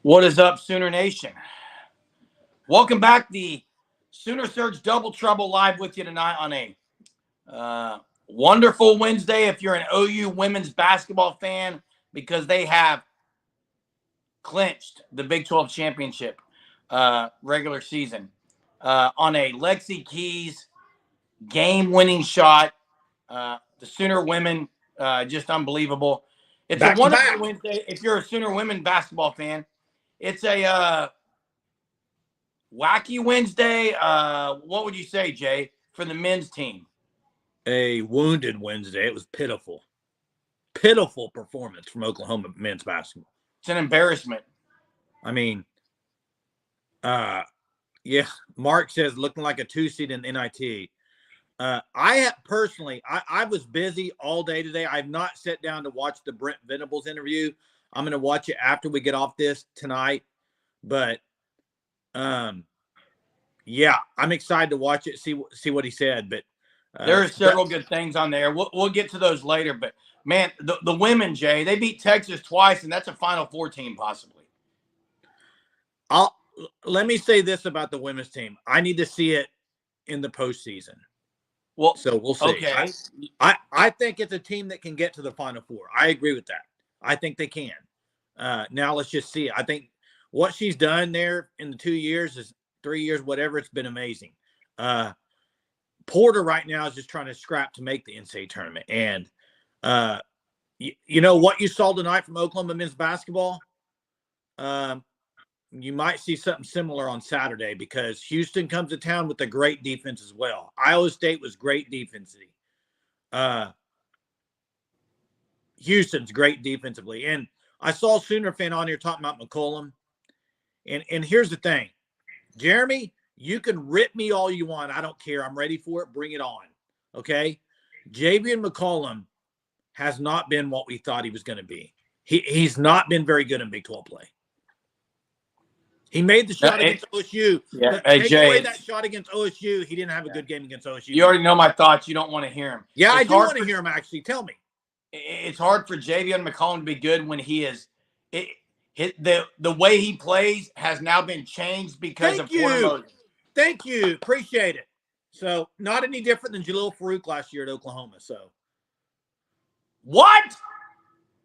What is up, Sooner Nation? Welcome back. The Sooner Surge Double Trouble live with you tonight on a wonderful Wednesday. If you're an OU women's basketball fan, because they have clinched the Big 12 championship regular season on a Lexi Keys game-winning shot. The Sooner women, just unbelievable. It's Back a to wonderful back. Wednesday. If you're a Sooner women basketball fan, it's a wacky Wednesday. What would you say, Jay, for the men's team? A wounded Wednesday. It was pitiful. Pitiful performance from Oklahoma men's basketball. It's an embarrassment. I mean, yeah, Mark says looking like a 2 seed in NIT. I was busy all day today. I've not sat down to watch the Brent Venables interview. I'm going to watch it after we get off this tonight. But, yeah, I'm excited to watch it, see what he said. But there are several good things on there. We'll get to those later. But, man, the women, Jay, they beat Texas twice, and that's a Final Four team possibly. Let me say this about the women's team. I need to see it in the postseason. Well, so we'll see. Okay. I think it's a team that can get to the Final Four. I agree with that. I think they can. Now let's just see it. I think what she's done there in the 2 years is 3 years, whatever. It's been amazing. Porter right now is just trying to scrap to make the NCAA tournament. And you know what you saw tonight from Oklahoma men's basketball? You might see something similar on Saturday because Houston comes to town with a great defense as well. Iowa State was great defensively. Houston's great defensively. And I saw a Sooner fan on here talking about McCollum. And here's the thing. Jeremy, you can rip me all you want. I don't care. I'm ready for it. Bring it on. Okay? Javion McCollum has not been what we thought he was going to be. He's not been very good in Big 12 play. He made the shot against OSU. Yeah, take Jay, away that shot against OSU. He didn't have a good game against OSU. You already know my thoughts. You don't want to hear him. Yeah, I do want to hear him, actually. Tell me. It's hard for Javion McCollum to be good when he is the way he plays has now been changed because of Porter Moser. Thank you. Appreciate it. So, not any different than Jalil Farouk last year at Oklahoma. So, what?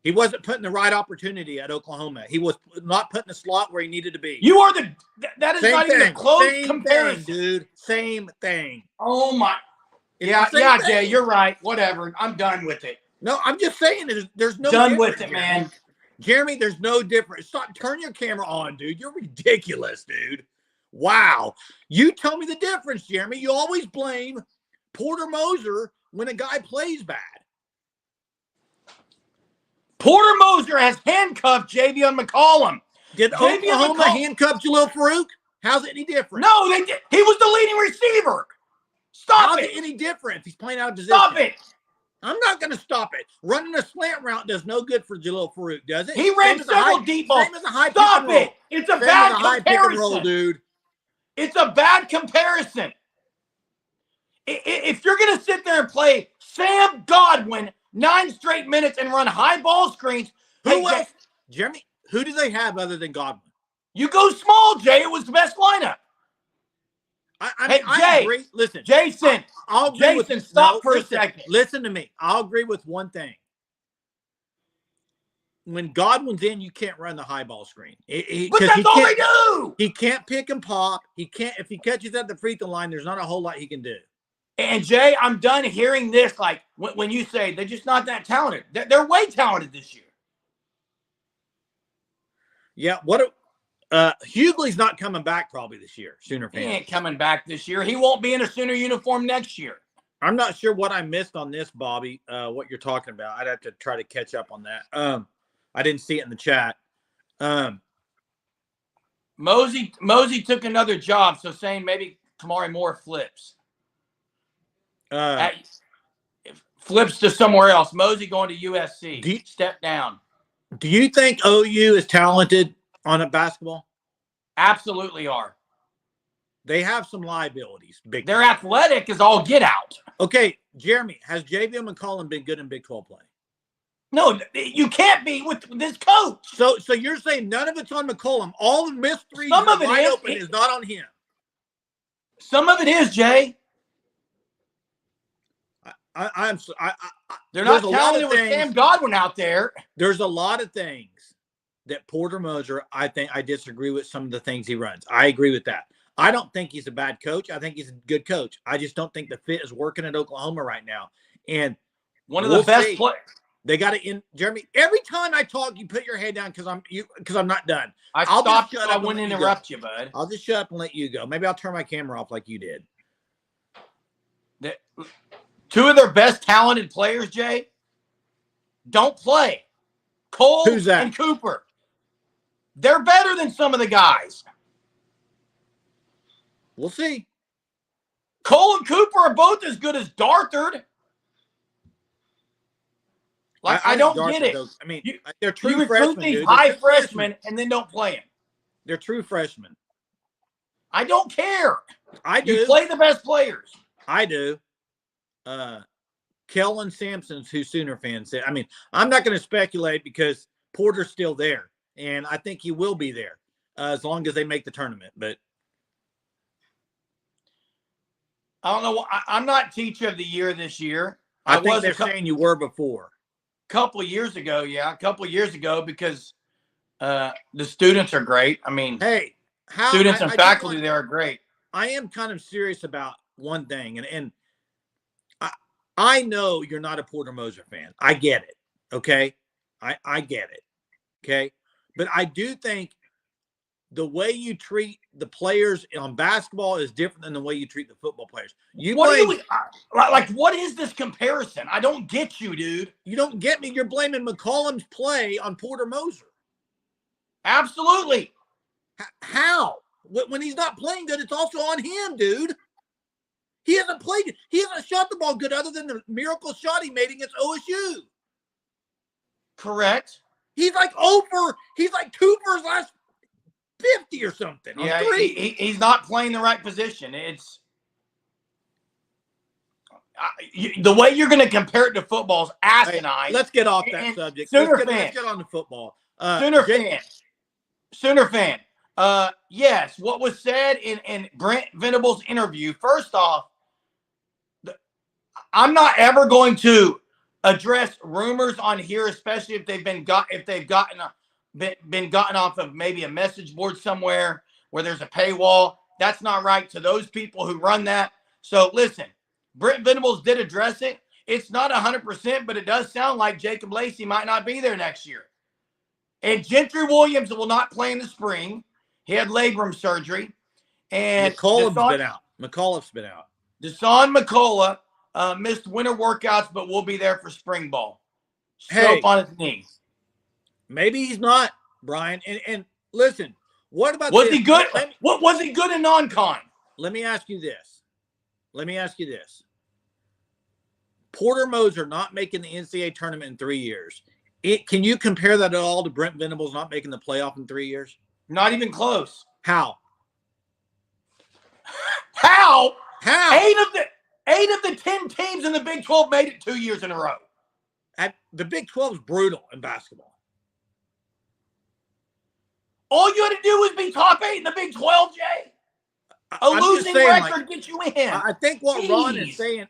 He wasn't putting the right opportunity at Oklahoma. He was not putting the slot where he needed to be. You are that is Same not thing. even a close Same comparison, thing, dude. Same thing. Oh my. It's yeah, thing. Jay, you're right. Whatever. I'm done with it. No, I'm just saying there's no done with it, man. Jeremy, there's no difference. Stop. Turn your camera on, dude. You're ridiculous, dude. Wow. You tell me the difference, Jeremy. You always blame Porter Moser when a guy plays bad. Porter Moser has handcuffed Javion McCollum. Did Oklahoma handcuff Jalil Farouk? How's it any different? No, they did. He was the leading receiver. Stop it. How's it any different? He's playing out of position. Stop it. I'm not going to stop it. Running a slant route does no good for Jalil Farouk, does it? He ran several deep balls. Stop it. It's a bad comparison. Dude. It's a bad comparison. If you're going to sit there and play Sam Godwin 9 straight minutes and run high ball screens. Who else? Jeremy, who do they have other than Godwin? You go small, Jay. It was the best lineup. I agree. Listen, Jason. I'll agree Jason, stop for a second. Listen to me. I'll agree with one thing. When Godwin's in, you can't run the high ball screen. But that's all they do. He can't pick and pop. He can't. If he catches at the free throw line, there's not a whole lot he can do. And Jay, I'm done hearing this. Like when you say they're just not that talented, they're way talented this year. Yeah. Hughley's not coming back probably this year. Sooner fans. He ain't coming back this year. He won't be in a Sooner uniform next year. I'm not sure what I missed on this, Bobby. What you're talking about? I'd have to try to catch up on that. I didn't see it in the chat. Mosey took another job, so saying maybe Kamari Moore flips. Flips to somewhere else. Mosey going to USC. Step down. Do you think OU is talented on a basketball? Absolutely are. They have some liabilities. They're athletic as all get out. Okay, Jeremy, has Javion McCollum been good in Big 12 play? No, you can't be with this coach. So you're saying none of it's on McCollum. All the missed threes Some of it wide is. open is not on him. Some of it is, Jay. They're not talented with Sam Godwin out there. There's a lot of things that Porter Moser, I think I disagree with some of the things he runs. I agree with that. I don't think he's a bad coach. I think he's a good coach. I just don't think the fit is working at Oklahoma right now. And one of the best players. They got to in Jeremy. Every time I talk, you put your head down because I'm not done. I'll stopped you. I wouldn't interrupt you, bud. I'll just shut up and let you go. Maybe I'll turn my camera off like you did. Two of their best talented players, Jay, don't play. Cole and Cooper. They're better than some of the guys. We'll see. Cole and Cooper are both as good as Darthard. Like, I don't get it. I mean, they're true freshmen. These high freshmen and then don't play them. They're true freshmen. I don't care. I do. You play the best players. I do. Kellen Sampson's who Sooner fans said. I mean, I'm not going to speculate because Porter's still there, and I think he will be there as long as they make the tournament. But I don't know. I'm not teacher of the year this year. I think they're saying you were before. Couple of years ago, because the students are great. I mean, students and faculty there are great. I am kind of serious about one thing, and I know you're not a Porter Moser fan. I get it. Okay, I get it. Okay, but I do think the way you treat the players on basketball is different than the way you treat the football players. What is this comparison? I don't get you, dude. You don't get me. You're blaming McCollum's play on Porter Moser. Absolutely. How? When he's not playing good, it's also on him, dude. He hasn't played. He hasn't shot the ball good other than the miracle shot he made against OSU. Correct. He's like 2 for his last 50 or something. Yeah, he's not playing the right position. It's the way you're going to compare it to football is asinine. Let's get off that subject. Let's get on to football. Sooner fan. Yes, what was said in Brent Venables' interview. First off, I'm not ever going to address rumors on here, especially if they've been gotten off of maybe a message board somewhere where there's a paywall. That's not right to those people who run that. So listen, Brent Venables did address it. It's not 100%, but it does sound like Jacob Lacey might not be there next year. And Gentry Williams will not play in the spring. He had labrum surgery. And McCullough's been out. Deshaun McCullough missed winter workouts, but will be there for spring ball. Scope on his knees. Maybe he's not, Brian. And listen, what about he good? What was he good in non-con? Let me ask you this. Porter Moser not making the NCAA tournament in 3 years. Can you compare that at all to Brent Venables not making the playoff in 3 years? Not even close. How? Eight of the 10 teams in the Big 12 made it 2 years in a row. The Big 12 is brutal in basketball. All you had to do was be top 8 in the Big 12, Jay. A losing record gets you in. I think what Ron is saying.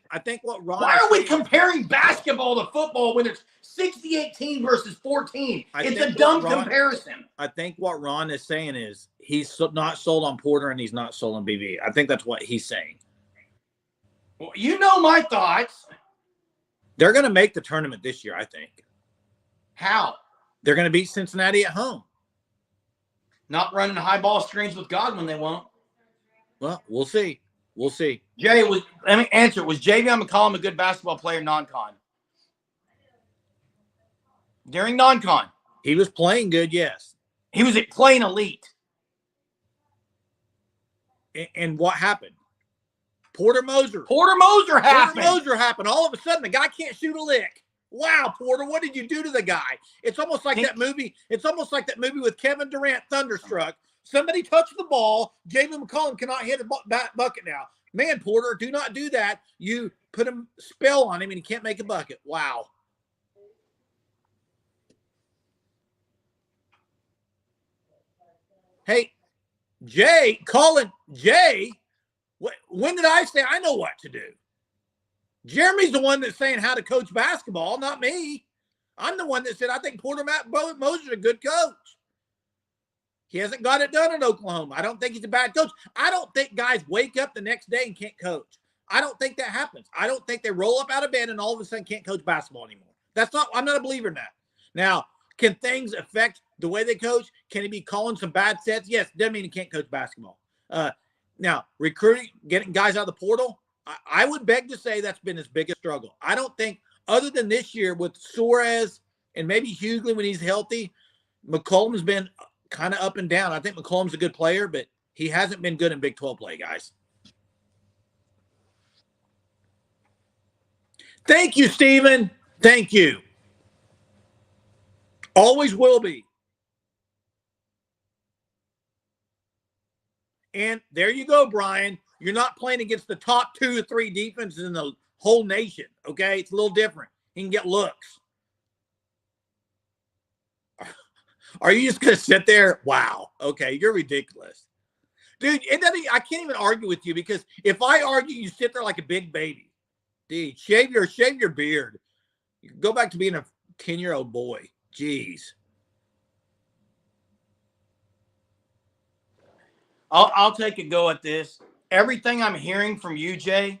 Why are we comparing basketball to football when it's 60-18 versus 14? It's a dumb comparison. I think what Ron is saying is he's not sold on Porter and he's not sold on BV. I think that's what he's saying. Well, you know my thoughts. They're going to make the tournament this year, I think. How? They're going to beat Cincinnati at home. Not running high ball screens with Godwin, they won't. Well, we'll see. Jay, let me answer. Was Javion McCollum a good basketball player non-con? During non-con. He was playing good, yes. He was playing elite. And what happened? Porter Moser happened. All of a sudden, the guy can't shoot a lick. Wow, Porter, what did you do to the guy? It's almost like that movie. It's almost like that movie with Kevin Durant, Thunderstruck. Somebody touched the ball. Javion McCollum cannot hit a bucket now. Man, Porter, do not do that. You put a spell on him, and he can't make a bucket. Wow. Hey, Jay, Colin, Jay, when did I say I know what to do? Jeremy's the one that's saying how to coach basketball, not me. I'm the one that said I think Moser's a good coach. He hasn't got it done in Oklahoma. I don't think he's a bad coach. I don't think guys wake up the next day and can't coach. I don't think that happens. I don't think they roll up out of bed and all of a sudden can't coach basketball anymore. I'm not a believer in that. Now, can things affect the way they coach? Can he be calling some bad sets? Yes, doesn't mean he can't coach basketball. Now, recruiting, getting guys out of the portal, I would beg to say that's been his biggest struggle. I don't think, other than this year with Suarez and maybe Hughley when he's healthy, McCollum's been kind of up and down. I think McCollum's a good player, but he hasn't been good in Big 12 play, guys. Thank you, Stephen. Thank you. Always will be. And there you go, Brian. You're not playing against the top 2 or 3 defenses in the whole nation, okay? It's a little different. He can get looks. Are you just going to sit there? Wow. Okay, you're ridiculous. Dude, I can't even argue with you because if I argue, you sit there like a big baby. Dude, shave your beard. You go back to being a 10-year-old boy. Jeez. I'll take a go at this. Everything I'm hearing from you, Jay,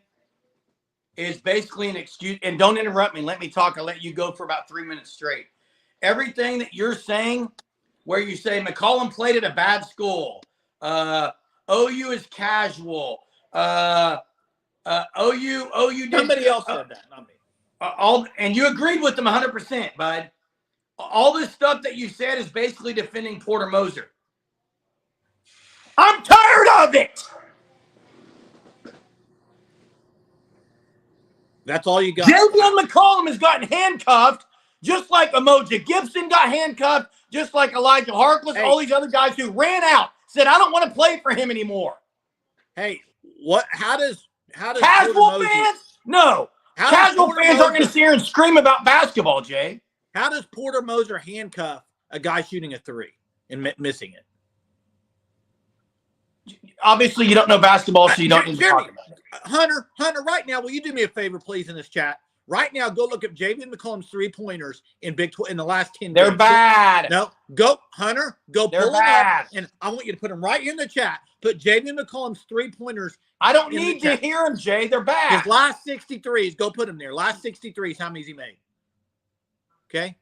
is basically an excuse. And don't interrupt me. Let me talk. I'll let you go for about 3 minutes straight. Everything that you're saying, where you say McCollum played at a bad school, OU is casual, OU did. Somebody else said that, not me. And you agreed with them 100%, bud. All this stuff that you said is basically defending Porter Moser. I'm tired of it. That's all you got. Javion McCollum has gotten handcuffed, just like Emoja Gibson got handcuffed, just like Elijah Harkless, all these other guys who ran out, said, I don't want to play for him anymore. Hey, how does casual fans? No. Casual fans aren't going to sit here and scream about basketball, Jay. How does Porter Moser handcuff a guy shooting a 3 and missing it? Obviously, you don't know basketball, so you don't need to talk about it. Hunter, right now, will you do me a favor, please, in this chat? Right now, go look up Javion McCollum's 3-pointers in in the last 10 They're games. bad. No, go, Hunter, go They're pull bad. them up, and I want you to put them right in the chat. Put Javion McCollum's 3-pointers. I don't need to hear them, Jay. They're bad. His last 63s, go put them there. Last 63s, how many has he made? Okay?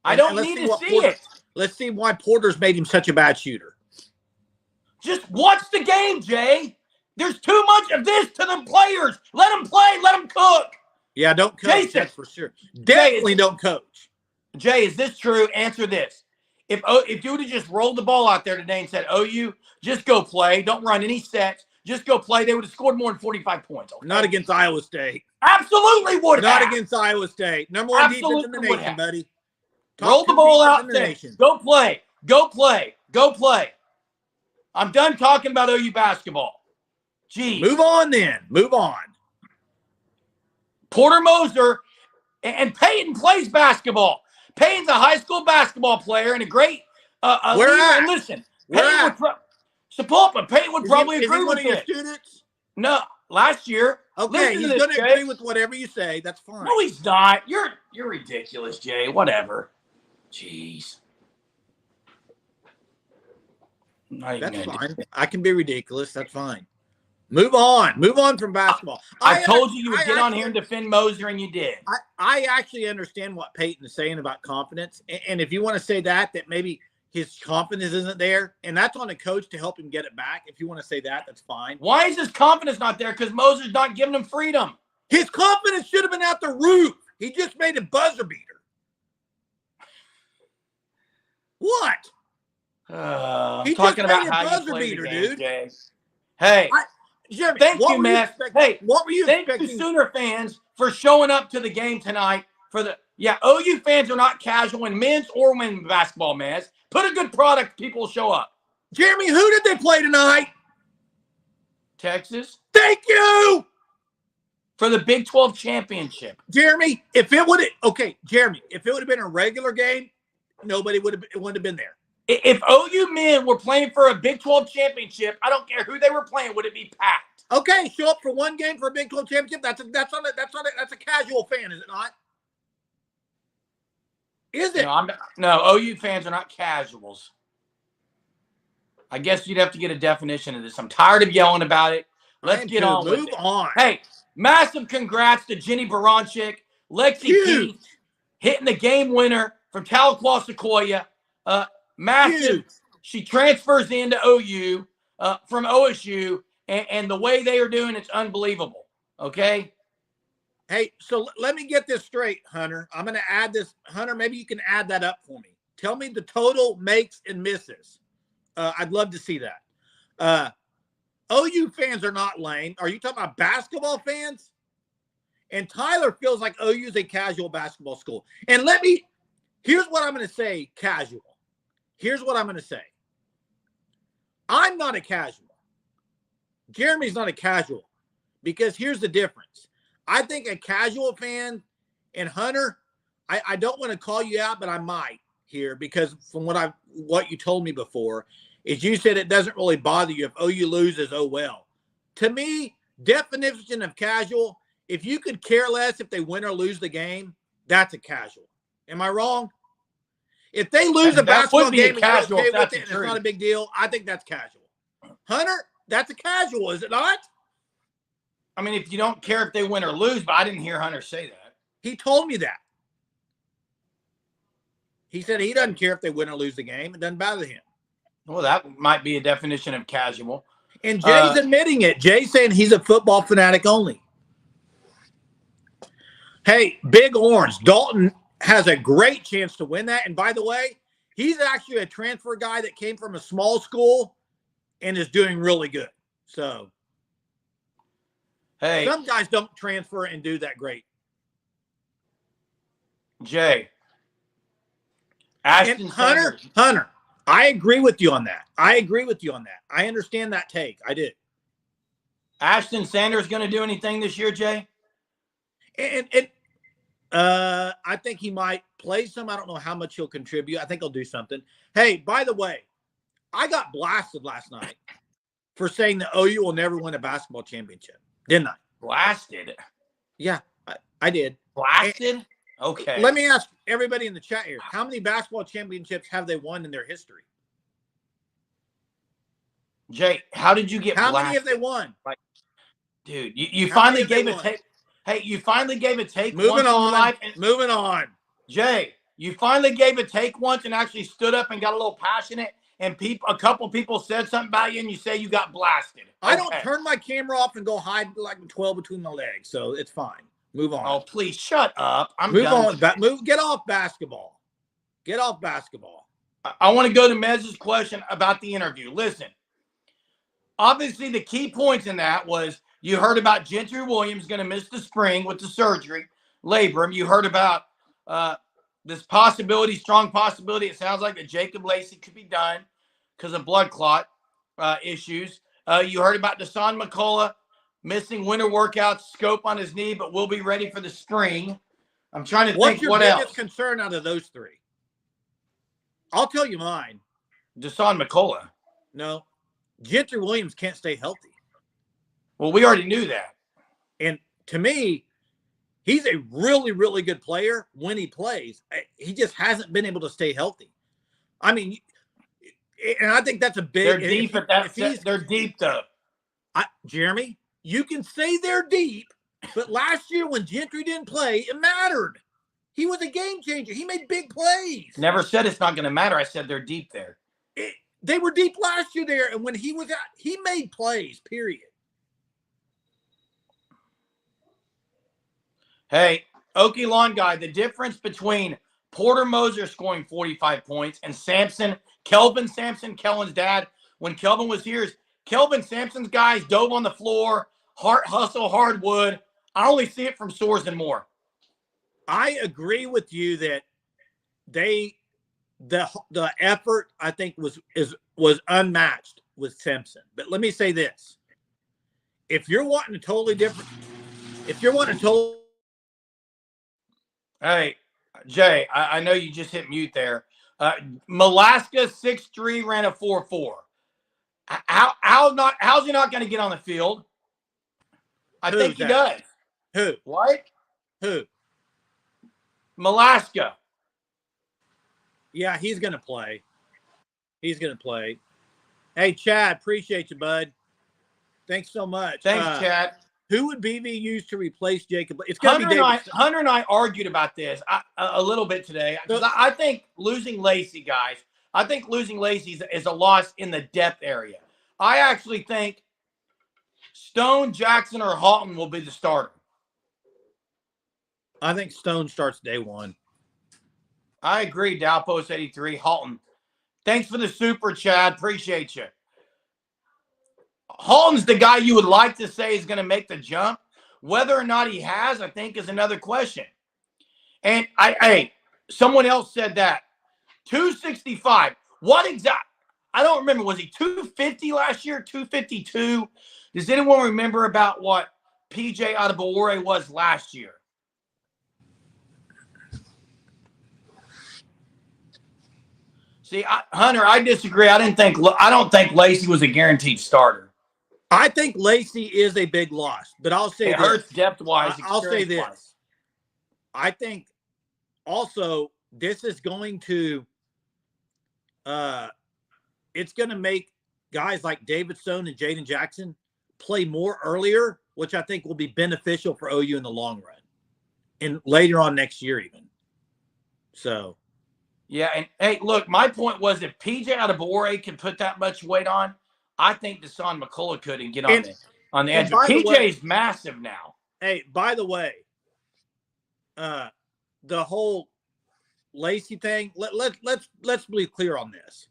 I don't need to see it. Let's see why Porter's made him such a bad shooter. Just watch the game, Jay. There's too much of this to the players. Let them play. Let them cook. Yeah, don't coach. Jason, that's for sure. Definitely don't coach. Jay, is this true? Answer this. If you would have just rolled the ball out there today and said, OU, just go play. Don't run any sets. Just go play. They would have scored more than 45 points. Okay? Not against Iowa State. Absolutely would have. Not against Iowa State. Number 1 defense in the nation, buddy. Roll the ball out there. Go play. Go play. Go play. I'm done talking about OU basketball. Gee. Move on then. Move on. Porter Moser and Peyton plays basketball. Peyton's a high school basketball player and a great Where leader. at? And listen, Where at? Peyton would probably agree with one of your it. students? No, last year. Okay, he's going to agree with whatever you say. That's fine. No, he's not. You're ridiculous, Jay. Whatever. Jeez. That's fine. I can be ridiculous. That's fine. Move on. Move on from basketball. I told you would get on here and defend Moser, and you did. I actually understand what Peyton is saying about confidence. And if you want to say that maybe his confidence isn't there, and that's on a coach to help him get it back. If you want to say that, that's fine. Why is his confidence not there? Because Moser's not giving him freedom. His confidence should have been out the roof. He just made a buzzer beater. What? I'm talking about how you play the game, Jay. Hey, Jeremy, thank you, man. Hey, what were you expecting? Thank you, Sooner fans, for showing up to the game tonight. OU fans are not casual in men's or women's basketball, man. Put a good product, people will show up. Jeremy, who did they play tonight? Texas. Thank you. For the Big 12 championship. Jeremy, if it would have been a regular game, it wouldn't have been there. If OU men were playing for a Big 12 championship, I don't care who they were playing, would it be packed? Okay, show up for one game for a Big 12 championship. That's a casual fan, is it not? Is it? No, OU fans are not casuals. I guess you'd have to get a definition of this. I'm tired of yelling about it. Let's get on with it. Move on. Hey, massive congrats to Jenny Baranczyk, Lexi Keith, hitting the game winner from Tahlequah Sequoia. Massive. Huge. She transfers into OU from OSU, and the way they are doing, it's unbelievable. Okay? Hey, so let me get this straight, Hunter. I'm going to add this. Hunter, maybe you can add that up for me. Tell me the total makes and misses. I'd love to see that. OU fans are not lame. Are you talking about basketball fans? And Tyler feels like OU is a casual basketball school. And here's what I'm going to say, casual. Here's what I'm going to say. I'm not a casual. Jeremy's not a casual. Because here's the difference. I think a casual fan, and Hunter, I don't want to call you out, but I might here, because from what you told me before, is you said it doesn't really bother you if OU loses, oh well. To me, definition of casual, if you could care less if they win or lose the game, that's a casual. Am I wrong? If they lose a basketball game and you're okay with it and it's not a big deal, I think that's casual. Hunter, that's a casual, is it not? I mean, if you don't care if they win or lose, but I didn't hear Hunter say that. He told me that. He said he doesn't care if they win or lose the game. It doesn't bother him. Well, that might be a definition of casual. And Jay's admitting it. Jay's saying he's a football fanatic only. Hey, Big Orange. Dalton has a great chance to win that. And by the way, he's actually a transfer guy that came from a small school and is doing really good. So, hey, some guys don't transfer and do that great. Jay. Ashton Hunter, I agree with you on that. I understand that take. I did. Ashton Sanders going to do anything this year, Jay? I think he might play some. I don't know how much he'll contribute. I think he'll do something. Hey, by the way, I got blasted last night for saying that OU will never win a basketball championship. Didn't I? Blasted? Yeah, I did. Blasted? Okay. Let me ask everybody in the chat here. How many basketball championships have they won in their history? Jay, how did you get How blasted? many have they won? Dude, you finally gave a take. Hey, you finally gave a take once in your life. Moving on. Jay, you finally gave a take once and actually stood up and got a little passionate, and a couple people said something about you, and you say you got blasted. Okay. I don't turn my camera off and go hide like 12 between my legs, so it's fine. Move on. Oh, please shut up. Move on. Get off basketball. Get off basketball. I want to go to Mez's question about the interview. Listen, obviously the key points in that was you heard about Gentry Williams going to miss the spring with the surgery, labrum. You heard about this possibility, strong possibility. It sounds like that Jacob Lacey could be done because of blood clot issues. You heard about Deshaun McCullough missing winter workouts, scope on his knee, but will be ready for the spring. I'm trying to think what else. What's your biggest concern out of those three? I'll tell you mine. Deshaun McCullough. No. Gentry Williams can't stay healthy. Well, we already knew that. And to me, he's a really, really good player when he plays. He just hasn't been able to stay healthy. I mean, and I think that's a big. They're deep at that. They're deep, though. Jeremy, you can say they're deep, but last year when Gentry didn't play, it mattered. He was a game changer. He made big plays. Never said it's not going to matter. I said they're deep there. They were deep last year there, and when he was out, he made plays, period. Hey, Okie Lawn Guy, the difference between Porter Moser scoring 45 points and Kelvin Sampson, Kellen's dad, when Kelvin was here, Kelvin Sampson's guys dove on the floor, heart hustle, hardwood. I only see it from Soares and Moore. I agree with you that the effort I think was unmatched with Simpson. But let me say this: if you're wanting a totally different, hey Jay, I know you just hit mute there. Malaska 6'3", ran a 4.4. How's he not going to get on the field? I think he does. Who? What? Who? Malaska. Yeah, he's going to play. He's going to play. Hey, Chad, appreciate you, bud. Thanks so much. Thanks, Chad. Who would BV use to replace Jacob? It's going to be David. Hunter and I argued about this a little bit today. I think losing Lacey, guys, I think losing Lacey is a loss in the depth area. I actually think Stone, Jackson, or Halton will be the starter. I think Stone starts day one. I agree, Dowpost 83, Halton. Thanks for the super, Chad. Appreciate you. Halton's the guy you would like to say is going to make the jump. Whether or not he has, I think, is another question. And someone else said that. 265. What exact? I don't remember. Was he 250 last year? 252? Does anyone remember about what PJ Adebawore was last year? See, Hunter, I disagree. I don't think Lacey was a guaranteed starter. I think Lacey is a big loss, but I'll say it hurts depth-wise. I'll say this. I think also this is going to it's going to make guys like David Stone and Jaden Jackson play more earlier, which I think will be beneficial for OU in the long run and later on next year even. So, yeah, and hey, look, my point was if PJ Adebawore can put that much weight on, I think Deshaun McCullough could and get on the edge. PJ's massive now. Hey, by the way, the whole Lacey thing. Let's be clear on this.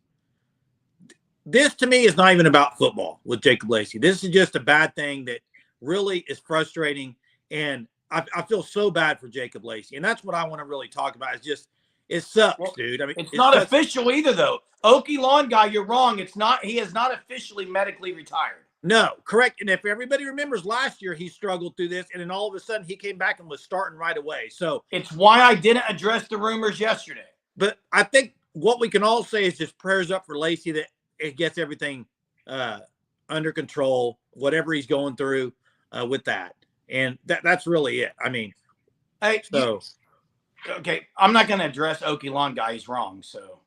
This to me is not even about football with Jacob Lacey. This is just a bad thing that really is frustrating, and I feel so bad for Jacob Lacey, and that's what I want to really talk about. It's just it sucks, dude. I mean, it's not official either, though. Okie Lawn guy, you're wrong. It's not. He is not officially medically retired. No, correct. And if everybody remembers last year, he struggled through this, and then all of a sudden he came back and was starting right away. So it's why I didn't address the rumors yesterday. But I think what we can all say is just prayers up for Lacey that it gets everything under control, whatever he's going through with that. And that's really it. I mean, hey, so okay, I'm not going to address Okie Lawn guy. He's wrong. So.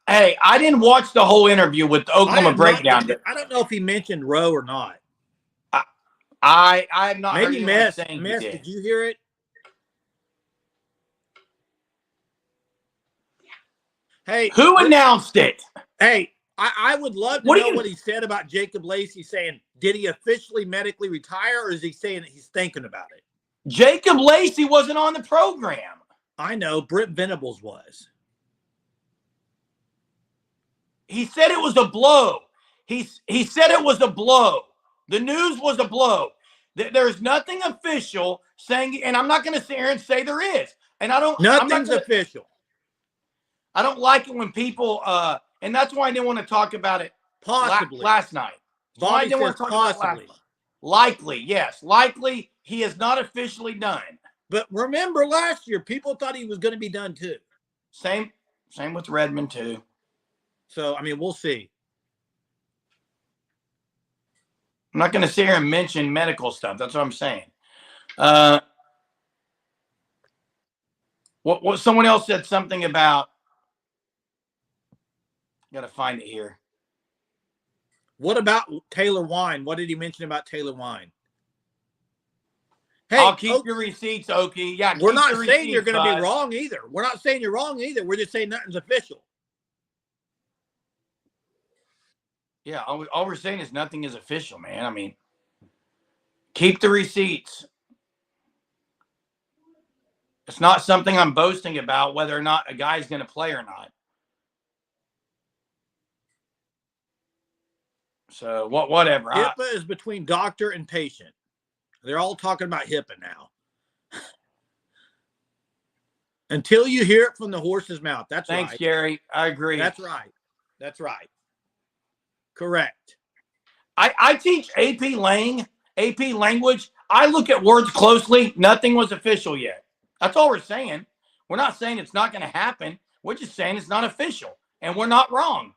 Hey, I didn't watch the whole interview with the Oklahoma Breakdown. I don't know if he mentioned Rowe or not. I have not maybe heard anyone saying did you hear it? Hey, who announced it? Hey, I would love to know what he said about Jacob Lacey saying, did he officially medically retire, or is he saying that he's thinking about it? Jacob Lacey wasn't on the program. I know. Britt Venables was. He said it was a blow. He said it was a blow. The news was a blow. There's nothing official saying, and I'm not going to sit here and say there is. And I don't. Nothing's official. I don't like it when people, and that's why I didn't want to talk about it possibly last night. Bobby says possibly. Likely, yes. Likely, he is not officially done. But remember last year, people thought he was going to be done too. Same with Redmond too. So, I mean, we'll see. I'm not going to sit here and mention medical stuff. That's what I'm saying. What someone else said something about. Got to find it here. What about Taylor Wine? What did he mention about Taylor Wine? Hey, I'll keep your receipts, Okie. Yeah, we're not saying you're going to be wrong either. We're not saying you're wrong either. We're just saying nothing's official. Yeah, all we're saying is nothing is official, man. I mean, keep the receipts. It's not something I'm boasting about whether or not a guy's going to play or not. So whatever. HIPAA is between doctor and patient. They're all talking about HIPAA now. Until you hear it from the horse's mouth. That's right. Thanks, Gary. I agree. That's right. That's right. Correct. I teach AP language. I look at words closely. Nothing was official yet. That's all we're saying. We're not saying it's not going to happen. We're just saying it's not official, and we're not wrong.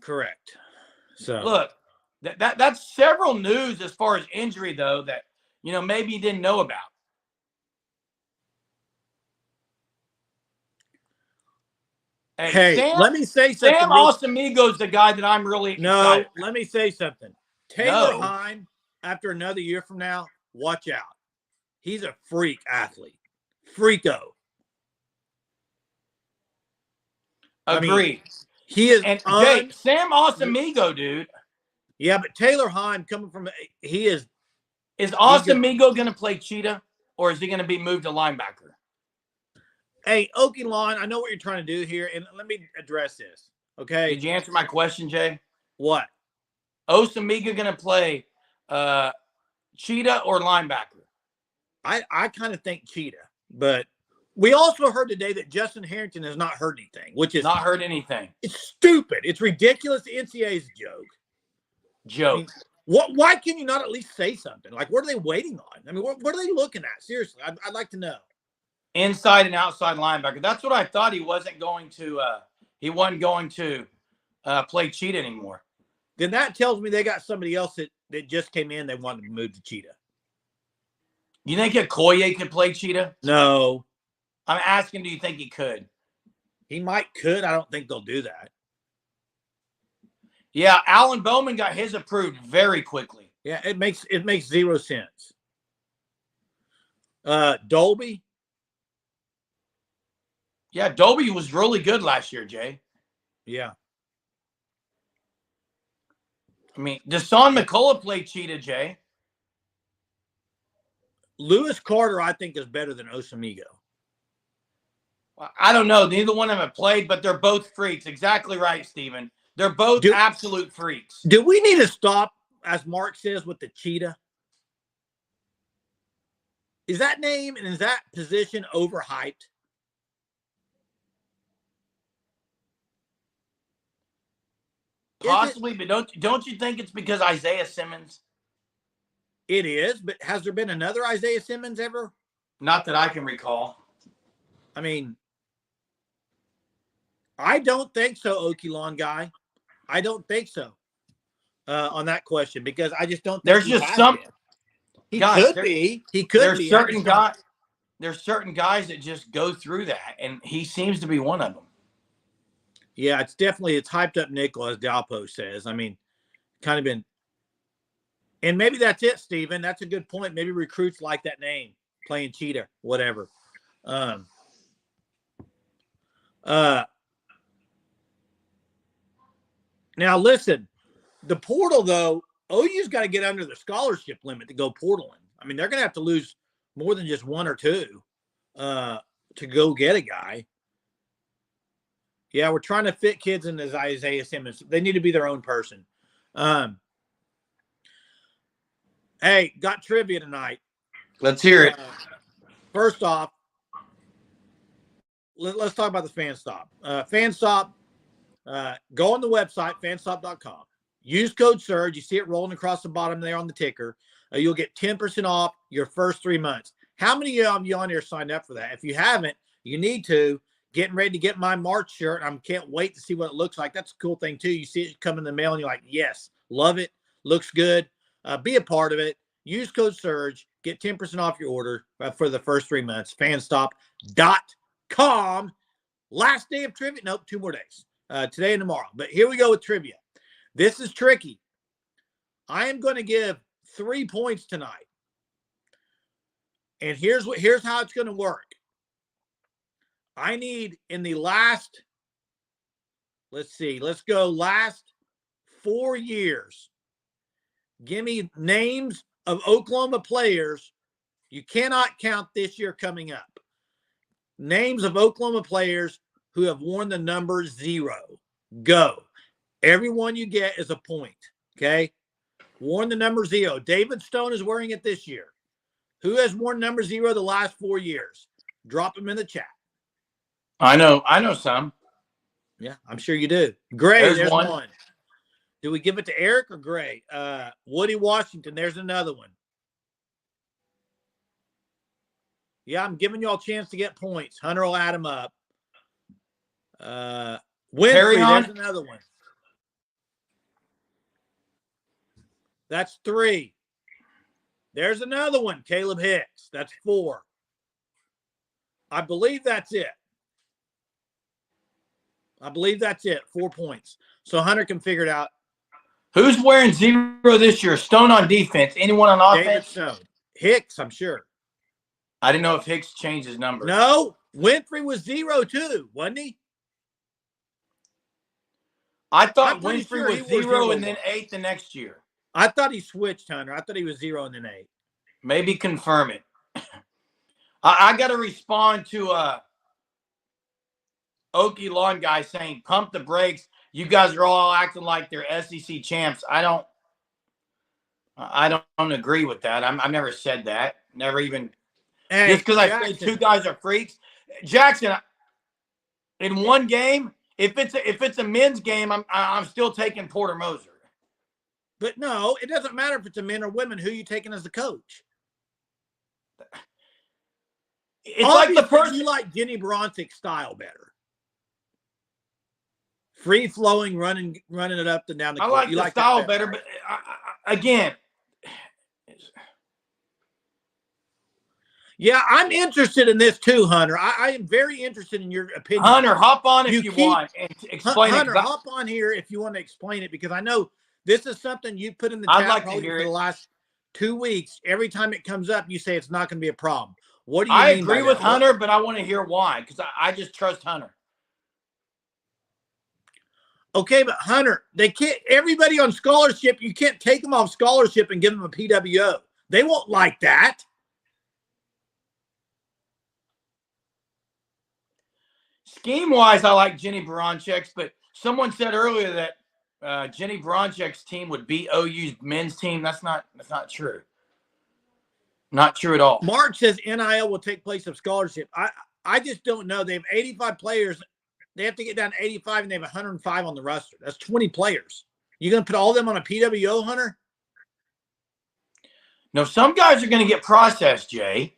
Correct. So look, that's several news as far as injury though that maybe you didn't know about. Hey, let me say something. Sam Osamigo's the guy that I'm really excited. No, let me say something. Taylor Hine, after another year from now, watch out. He's a freak athlete. Freako. Agreed. He is. And Jay, Sam Osamigo, dude. Yeah, but Taylor Hine coming from he is. Is Osamigo going to play cheetah, or is he going to be moved to linebacker? Hey, Okie Lawn, I know what you're trying to do here, and let me address this. Okay. Did you answer my question, Jay? What? Osamigo going to play cheetah or linebacker? I kind of think cheetah, but we also heard today that Justin Harrington has not heard anything, which is not heard anything. It's stupid. It's ridiculous. The NCAA is a joke. I mean, why can you not at least say something? Like, what are they waiting on? I mean, what are they looking at? Seriously, I'd like to know. Inside and outside linebacker. That's what I thought. He wasn't going to. He wasn't going to play cheetah anymore. Then that tells me they got somebody else that just came in. They wanted to move to cheetah. You think Okoye could play cheetah? No. I'm asking, do you think he could? He could. I don't think they'll do that. Yeah, Alan Bowman got his approved very quickly. Yeah, it makes zero sense. Dolby. Yeah, Dolby was really good last year, Jay. Yeah. I mean, Deshaun McCullough played cheetah, Jay. Lewis Carter, I think, is better than Osamigo. I don't know. Neither one of them have played, but they're both freaks. Exactly right, Steven. They're both absolute freaks. Do we need to stop, as Mark says, with the cheetah? Is that name and is that position overhyped? Possibly, but don't you think it's because Isaiah Simmons? It is, but has there been another Isaiah Simmons ever? Not that I can recall. I mean, I don't think so, Okie Lawn guy. I don't think so on that question because I just don't think there's just some. He could be. He could there's be. Certain guys. There's certain guys that just go through that, and he seems to be one of them. Yeah, it's hyped up nickel, as Dalpo says. I mean, kind of been. And maybe that's it, Steven. That's a good point. Maybe recruits like that name, playing cheetah, whatever. Now, listen, the portal, though, OU's got to get under the scholarship limit to go portaling. I mean, they're going to have to lose more than just one or two to go get a guy. Yeah, we're trying to fit kids in as Isaiah Simmons. They need to be their own person. Hey, got trivia tonight. Let's hear it. First off, let's talk about the FanStop. FanStop, go on the website, fanstop.com. Use code SURGE. You see it rolling across the bottom there on the ticker. You'll get 10% off your first 3 months. How many of you on here signed up for that? If you haven't, you need to. Getting ready to get my March shirt. I can't wait to see what it looks like. That's a cool thing, too. You see it come in the mail, and you're like, yes, love it. Looks good. Be a part of it. Use code SURGE. Get 10% off your order for the first 3 months. Fanstop.com. Last day of trivia. Nope, 2 more days. Today and tomorrow. But here we go with trivia. This is tricky. I am going to give 3 points tonight. And here's how it's going to work. I need in the last, let's go last 4 years. Give me names of Oklahoma players. You cannot count this year coming up. Names of Oklahoma players who have worn the number 0. Go. Everyone you get is a point. Okay. Worn the number 0. David Stone is wearing it this year. Who has worn number 0 the last 4 years? Drop them in the chat. I know some. Yeah, I'm sure you do. Gray, there's one. Do we give it to Eric or Gray? Woody Washington, there's another one. Yeah, I'm giving y'all a chance to get points. Hunter will add them up. Winfrey, there's another one. That's 3. There's another one, Caleb Hicks. That's 4. I believe that's it. 4 points. So Hunter can figure it out. Who's wearing 0 this year? Stone on defense. Anyone on offense? David Stone. Hicks, I'm sure. I didn't know if Hicks changed his number. No, Winfrey was 0 too, wasn't he? I thought Winfrey was 0 and then 8 the next year. I thought he switched, Hunter. I thought he was 0 and then 8. Maybe confirm it. I got to respond to Okie Lawn guy saying, pump the brakes. You guys are all acting like they're SEC champs. I don't agree with that. I've never said that. Never even. Hey, just because I said 2 guys are freaks. Jackson, in one game, if it's a men's game, I'm still taking Porter Moser. But no, it doesn't matter if it's a men or women. Who are you taking as the coach? It's obviously, like the person you like Jenny Bronsick's style better. Free flowing, running it up and down the court. I like the style better, but again. Yeah, I'm interested in this too, Hunter. I am very interested in your opinion. Hunter, hop on if you want and explain it. Hunter, hop on here if you want to explain it, because I know this is something you put in the chat like to hear for the last 2 weeks. Every time it comes up, you say it's not going to be a problem. What do you mean? I agree with Hunter, but I want to hear why, because I just trust Hunter. Okay, but Hunter, they can't. Everybody on scholarship, you can't take them off scholarship and give them a PWO. They won't like that. Scheme-wise, I like Jenny Bronchek's, but someone said earlier that Jenny Bronchek's team would beat OU's men's team. That's not true. Not true at all. Mark says NIL will take place of scholarship. I just don't know. They have 85 players. They have to get down to 85, and they have 105 on the roster. That's 20 players. You going to put all of them on a PWO, Hunter? No, some guys are going to get processed, Jay.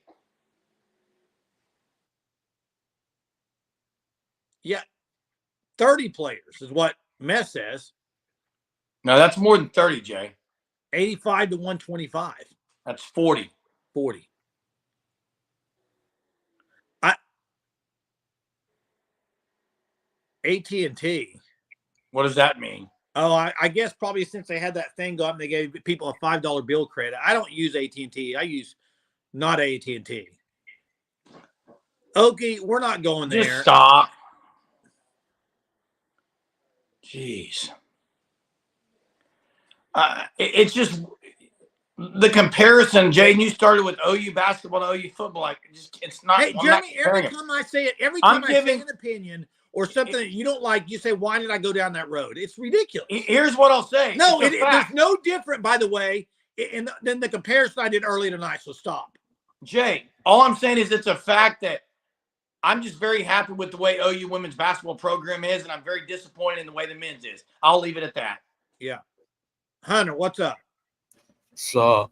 Yeah, 30 players is what Mess says. No, that's more than 30, Jay. 85 to 125. That's 40. 40. AT&T. What does that mean? Oh, I guess probably since they had that thing go up and they gave people a $5 bill credit. I don't use AT&T. I use not AT&T. Okay, we're not going there. Just stop. Jeez. It's just the comparison, Jaden. You started with OU basketball to OU football. Like, it's not. Hey, Jeremy, every time I say it, every time I say an opinion or something that you don't like, you say, why did I go down that road? It's ridiculous. Here's what I'll say. No, it's no different, by the way, than the comparison I did earlier tonight, so stop. Jay, all I'm saying is it's a fact that I'm just very happy with the way OU women's basketball program is, and I'm very disappointed in the way the men's is. I'll leave it at that. Yeah. Hunter, what's up? So,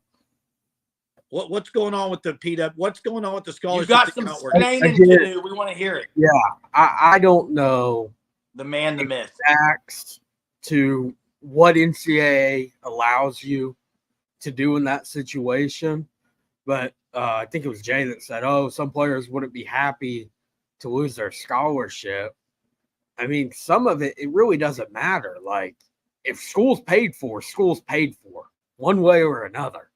what's going on with the PW? What's going on with the scholarship? You got some explaining to do. We want to hear it. Yeah, I don't know the man, the myth. Facts to what NCAA allows you to do in that situation, but I think it was Jay that said, "Oh, some players wouldn't be happy to lose their scholarship." I mean, some of it really doesn't matter. Like, if school's paid for, one way or another.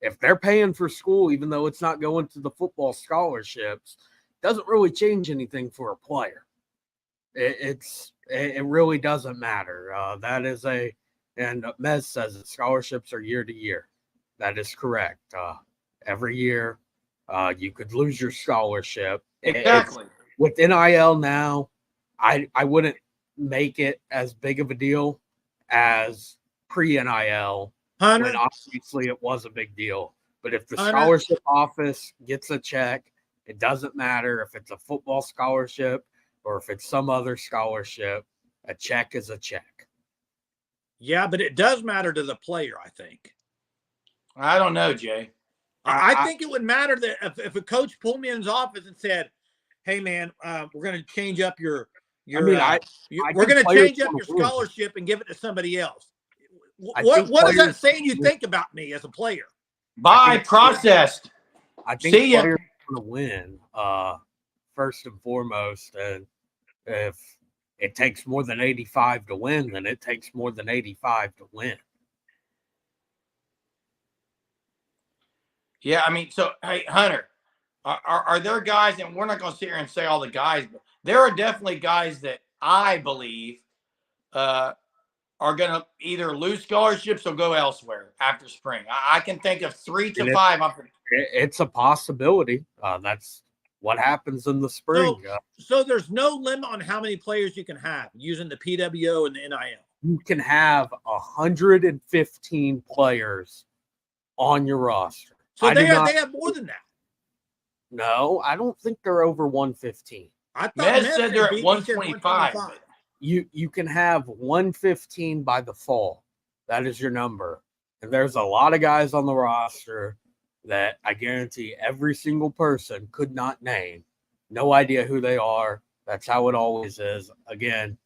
If they're paying for school, even though it's not going to the football scholarships, doesn't really change anything for a player. It really doesn't matter. That is and Mez says that scholarships are year to year. That is correct. Every year, you could lose your scholarship. Exactly. With NIL now, I wouldn't make it as big of a deal as pre-NIL. Hunter, when obviously it was a big deal. But if the scholarship office gets a check, it doesn't matter if it's a football scholarship or if it's some other scholarship. A check is a check. Yeah, but it does matter to the player, I think. I don't know, Jay. I think it would matter that if a coach pulled me in his office and said, "Hey, man, we're going to change up your we're going to change up your scholarship and give it to somebody else." What is that saying you think about me as a player? By processed. I think players want to win first and foremost, and if it takes more than 85 to win, then it takes more than 85 to win. Yeah, I mean, so hey, Hunter, are there guys, and we're not going to sit here and say all the guys, but there are definitely guys that I believe are going to either lose scholarships or go elsewhere after spring. I can think of 3 to 5. It's a possibility. That's what happens in the spring. So there's no limit on how many players you can have using the PWO and the NIL. You can have 115 players on your roster. So they have more than that. No, I don't think they're over 115. I thought Mez said they're at 125. You can have 115 by the fall. That is your number. And there's a lot of guys on the roster that I guarantee every single person could not name. No idea who they are. That's how it always is. Again,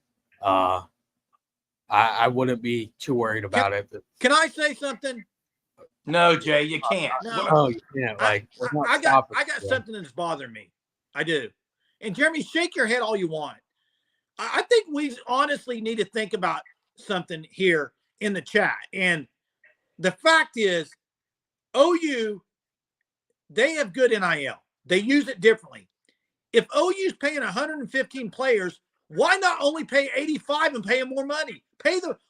I wouldn't be too worried about it. Can I say something? No, Jay, you can't. No, you can't. I got something that's bothering me. I do. And Jeremy, shake your head all you want. I think we honestly need to think about something here in the chat. And the fact is, OU, they have good NIL. They use it differently. If OU's paying 115 players, why not only pay 85 and pay them more money?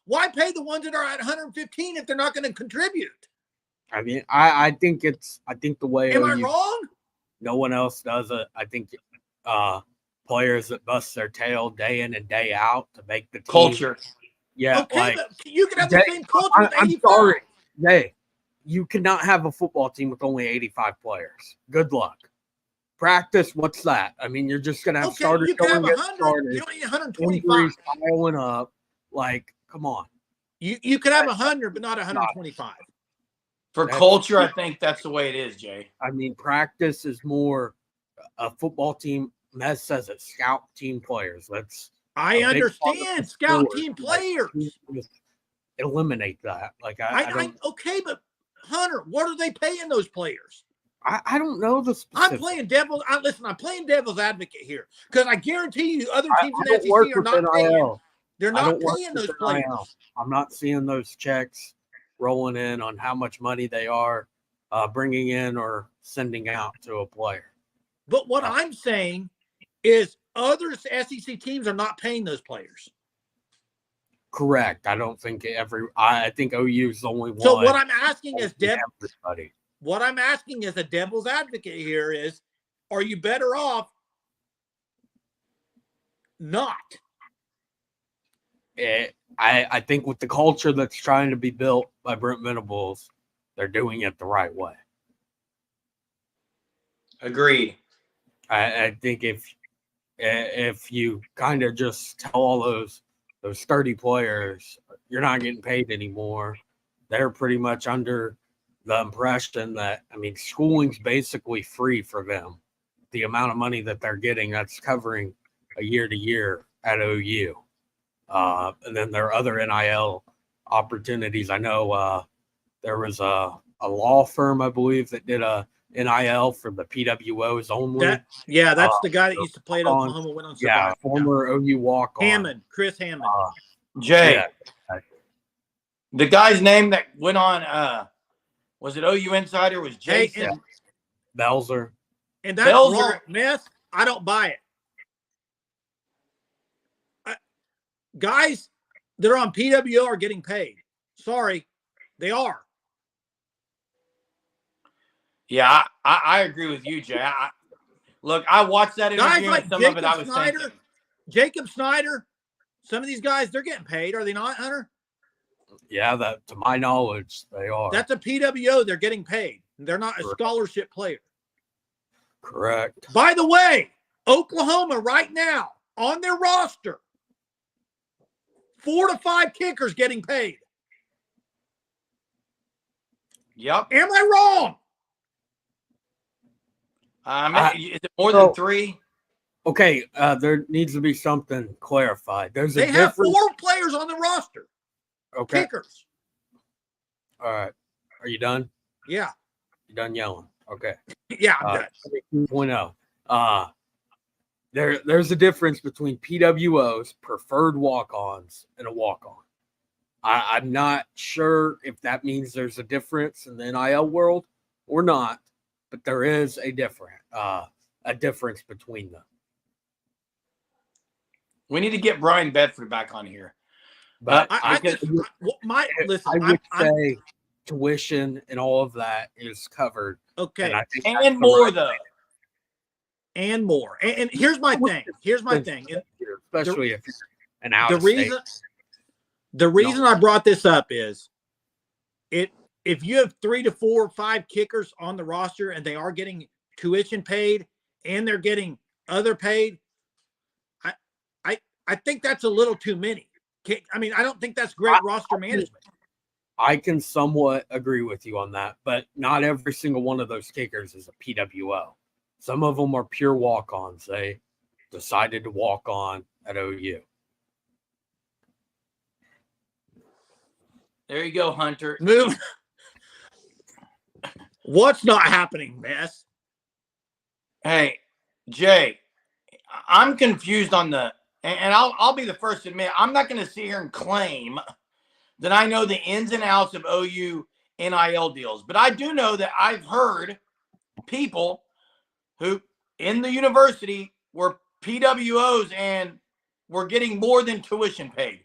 Why pay the ones that are at 115 if they're not going to contribute? I mean, I think the way. Am I wrong? No one else does it. I think players that bust their tail day in and day out to make the team. Culture. Yeah, okay, but you can have the same culture with 85. I'm sorry. Hey, you cannot have a football team with only 85 players. Good luck. Practice, what's that? I mean, you're just going to have starters. You can have 100. You don't need 125. Injuries piling up. Like, come on. You could have 100, but not 125. For culture, I think that's the way it is, Jay. I mean, practice is more a football team. Mez says it, scout team players. I understand scout team players. Eliminate that. Like I don't. Okay, but Hunter, what are they paying those players? I don't know the specifics. I'm playing devil's advocate here because I guarantee you other teams in the SEC are not paying. They're not paying those players. I'm not seeing those checks rolling in on how much money they are bringing in or sending out to a player. But what I'm saying is other SEC teams are not paying those players. Correct. I don't think I think OU is the only one. So what I'm asking is everybody. What I'm asking as a devil's advocate here is, are you better off not? I think with the culture that's trying to be built by Brent Venables, they're doing it the right way. Agreed. I think if you kind of just tell all those 30 players you're not getting paid anymore, they're pretty much under the impression that, I mean, schooling's basically free for them. The amount of money that they're getting, that's covering a year to year at OU. And then there are other NIL opportunities. I know there was a law firm, I believe, that did a NIL for the PWOs only. That's the guy that used to play at Oklahoma. Went on Survivor. Former OU walk-on. Chris Hammond. Jay, the guy's name that went on, was it OU Insider? Was Jason Belzer. And that's wrong, Mess. I don't buy it. Guys that are on PWO are getting paid. Sorry, they are. Yeah, I agree with you, Jay. Look, I watched that interview. Guys like some Jacob of it I was Snyder, thinking. Jacob Snyder, some of these guys, they're getting paid, are they not, Hunter? Yeah, that to my knowledge, they are. That's a PWO. They're getting paid. They're not a scholarship player. Correct. By the way, Oklahoma right now on their roster, 4 to 5 kickers getting paid. Yep. Am I wrong? Is it more than 3? Okay, there needs to be something clarified. There's a They have difference. 4 players on the roster. Okay. Kickers. All right. Are you done? Yeah. You done yelling? Okay. Yeah, I'm done. 2.0. There's a difference between PWOs, preferred walk-ons, and a walk-on. I'm not sure if that means there's a difference in the NIL world or not, but there is a difference between them. We need to get Brian Bedford back on here. But I would say tuition and all of that is covered. Okay. And more, though. And more. And here's my thing. Especially if you're an out of state. The reason I brought this up is if you have 3 to 4 or 5 kickers on the roster and they are getting tuition paid and they're getting other paid, I think that's a little too many. I mean, I don't think that's great roster management. I can somewhat agree with you on that, but not every single one of those kickers is a PWO. Some of them are pure walk-ons. They decided to walk on at OU. There you go, Hunter. Move. What's not happening, Mess? Hey, Jay, I'm confused on and I'll be the first to admit, I'm not going to sit here and claim that I know the ins and outs of OU NIL deals. But I do know that I've heard people who in the university were PWOs and were getting more than tuition paid.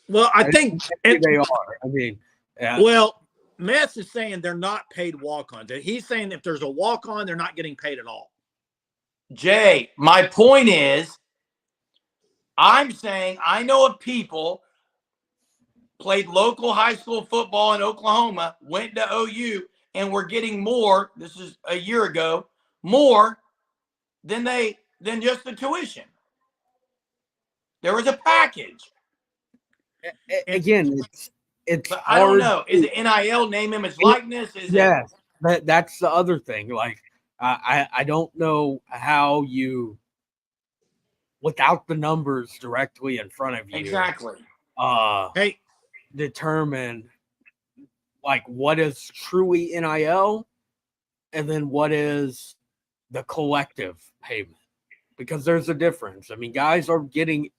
Well, I think they are. I mean, yeah. Well, Mess is saying they're not paid walk-ons. He's saying if there's a walk-on, they're not getting paid at all. Jay, my point is, I'm saying I know of people played local high school football in Oklahoma, went to OU, and were getting more, this is a year ago, more than just the tuition. There was a package. Again, it's I don't know. Is it NIL, name, image, likeness? That's the other thing. Like, I don't know how you, without the numbers directly in front of you, exactly. Determine like what is truly NIL and then what is the collective payment, because there's a difference. I mean, guys are getting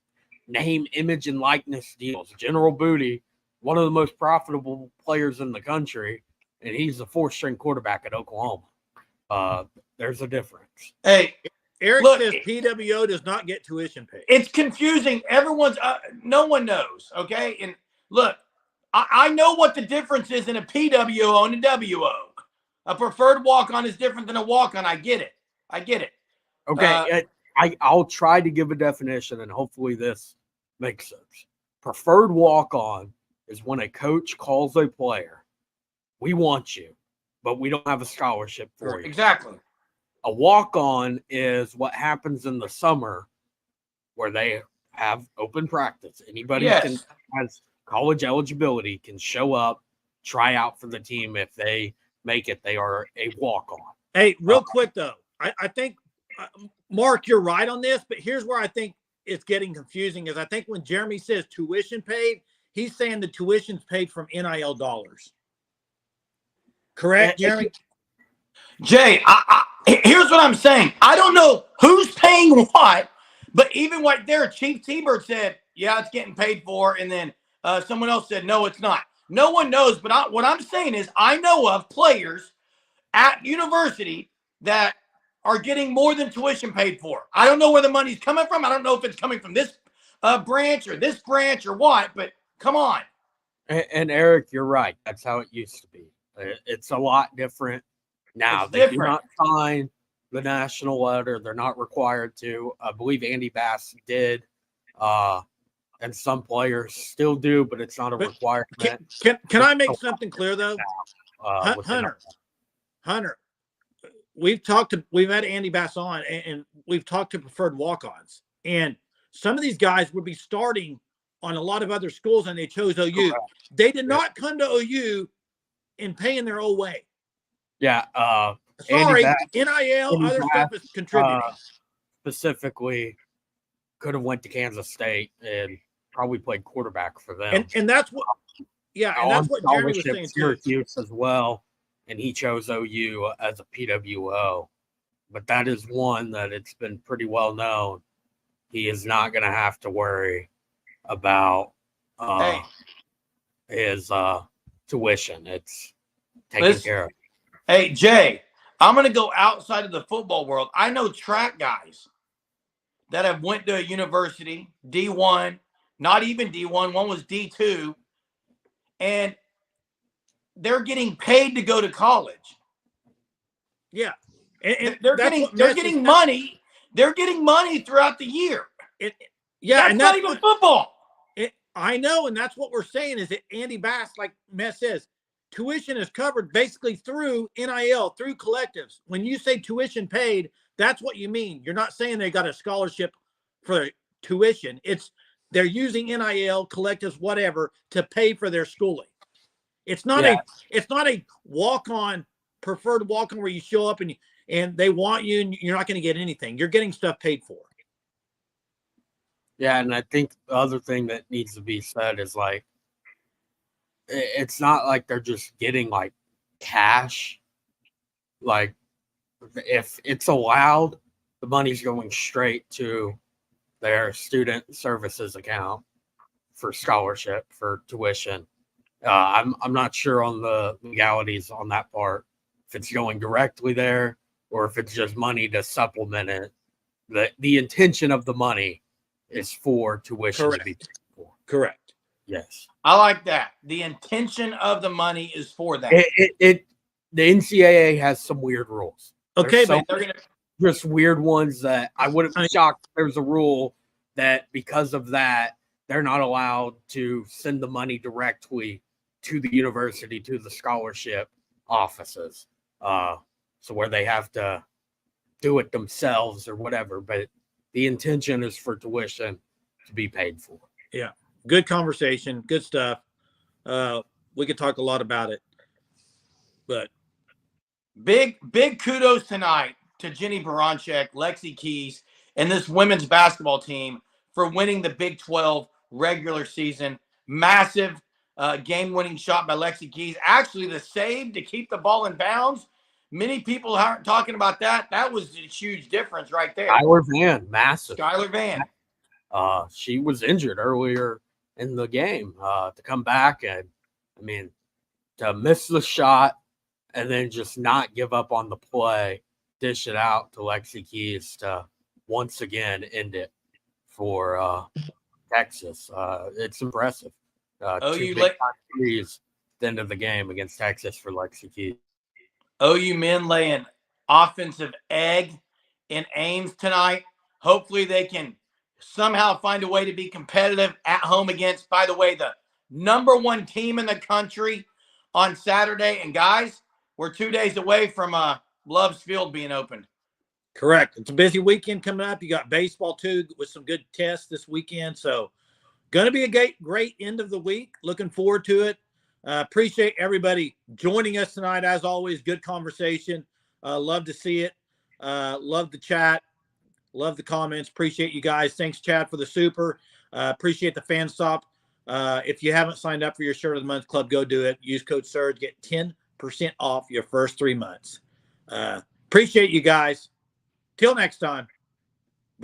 name, image, and likeness deals. General Booty, one of the most profitable players in the country, and he's the 4th-string quarterback at Oklahoma. There's a difference. Hey, Eric says PWO does not get tuition paid. It's confusing. Everyone's no one knows. Okay, and look, I know what the difference is in a PWO and a WO. A preferred walk-on is different than a walk-on. I get it. Okay, I'll try to give a definition, and hopefully this makes sense. Preferred walk-on is when a coach calls a player, we want you, but we don't have a scholarship for you. Exactly. A walk-on is what happens in the summer where they have open practice. Anybody has college eligibility can show up, try out for the team. If they make it, they are a walk-on. Hey, real quick, though. I think, Mark, you're right on this, but here's where I think it's getting confusing is I think when Jeremy says tuition paid, he's saying the tuition's paid from NIL dollars. Correct, Jeremy? Jay, here's what I'm saying. I don't know who's paying what, but even right there, Chief T-Bird said, yeah, it's getting paid for, and then someone else said, no, it's not. No one knows, but what I'm saying is I know of players at university that are getting more than tuition paid for. I don't know where the money's coming from. I don't know if it's coming from this branch or this branch or what, but come on. And Eric, you're right. That's how it used to be. It's a lot different now. They do not sign the national letter. They're not required to. I believe Andy Bass did. And some players still do, but it's not a requirement. Can I make something clear, though? Hunter, we've had Andy Bass on, and we've talked to preferred walk-ons. And some of these guys would be starting on a lot of other schools, and they chose OU. Correct. They did not come to OU and pay in their own way. Yeah. Sorry, Bass, NIL, Andy other stuff is contributing. Specifically, could have went to Kansas State and probably played quarterback for them. And that's what, yeah, and that's what Jeremy was saying too. Syracuse as well, and he chose OU as a PWO. But that is one that it's been pretty well known. He is not going to have to worry about his tuition. It's taken care of. Hey, Jay, I'm going to go outside of the football world. I know track guys that have went to a university, D1, not even D1, one was D2, and they're getting paid to go to college. Yeah. And they're getting money. They're getting money throughout the year. That's not even football. I know, and that's what we're saying is that Andy Bass, like Mess says, tuition is covered basically through NIL, through collectives. When you say tuition paid, that's what you mean. You're not saying they got a scholarship for tuition. They're using NIL, collectives, whatever, to pay for their schooling. It's not a walk-on, preferred walk-on where you show up and they want you and you're not going to get anything. You're getting stuff paid for. Yeah, and I think the other thing that needs to be said is like, it's not like they're just getting like cash. Like, if it's allowed, the money's going straight to their student services account for scholarship, for tuition. I'm not sure on the legalities on that part, if it's going directly there or if it's just money to supplement it. The intention of the money is for tuition to be paid for. Correct. Yes. I like that. The intention of the money is for that. The NCAA has some weird rules. Okay, but they're just weird ones that I wouldn't be shocked if there's a rule that because of that, they're not allowed to send the money directly to the university, to the scholarship offices. So where they have to do it themselves or whatever. But the intention is for tuition to be paid for. Yeah. Good conversation. Good stuff. We could talk a lot about it. But big kudos tonight to Jenny Baranchek, Lexi Keys, and this women's basketball team for winning the Big 12 regular season. Massive game-winning shot by Lexi Keys. Actually, the save to keep the ball in bounds. Many people aren't talking about that. That was a huge difference right there. Skylar Van, massive. Skylar Van. She was injured earlier in the game. To come back and, I mean, to miss the shot and then just not give up on the play, dish it out to Lexi Keys to once again end it for Texas. It's impressive. Two big threes at the end of the game against Texas for Lexi Keys. OU men laying offensive egg in Ames tonight. Hopefully they can somehow find a way to be competitive at home against, by the way, the #1 team in the country on Saturday. And guys, we're 2 days away from Love's Field being opened. Correct. It's a busy weekend coming up. You got baseball too with some good tests this weekend. So going to be a great end of the week. Looking forward to it. Appreciate everybody joining us tonight. As always, good conversation. Love to see it. Love the chat. Love the comments. Appreciate you guys. Thanks, Chad, for the super. Appreciate the fan stop. If you haven't signed up for your Shirt of the Month Club, go do it. Use code SURGE. Get 10% off your first 3 months. Appreciate you guys. Till next time.